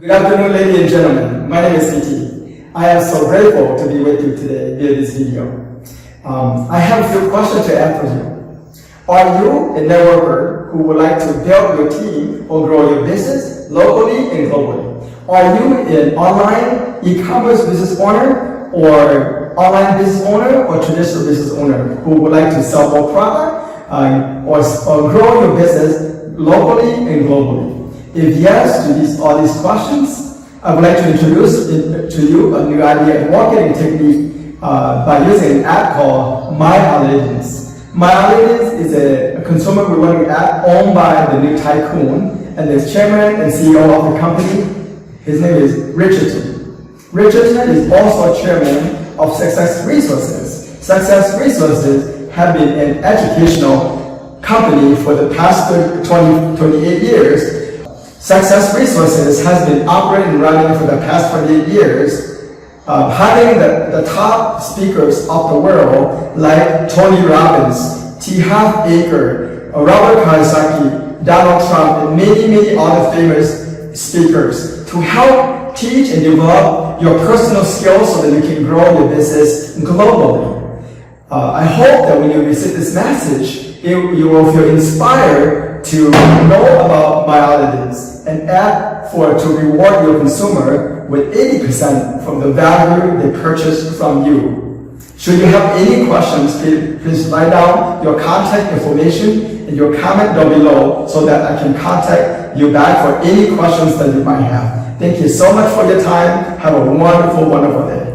Good afternoon, ladies and gentlemen. My name is CT. I am so grateful to be with you today via this video. I have a few questions to ask you. Are you a networker who would like to build your team or grow your business locally and globally? Are you an online e-commerce business owner or online business owner or traditional business owner who would like to sell more product or grow your business locally and globally? If yes to all these questions, I would like to introduce to you a new idea and marketing technique by using an app called Myaladdinz. Myaladdinz is a consumer rewarding app owned by the new tycoon and the chairman and CEO of the company. His name is Richardson. Richardson is also chairman of Success Resources. Success Resources have been an educational company for the past 28 years. Success Resources has been operating and running for the past 28 years, having the top speakers of the world like Tony Robbins, txuag, Robert Kiyosaki, Donald Trump, and many other famous speakers to help teach and develop your personal skills so that you can grow your business globally. I hope that when you receive this message, you will feel inspired to know about Myaladdinz, an app to reward your consumer with 80% from the value they purchased from you. Should you have any questions, please write down your contact information and your comment down below so that I can contact you back for any questions that you might have. Thank you so much for your time. Have a wonderful day.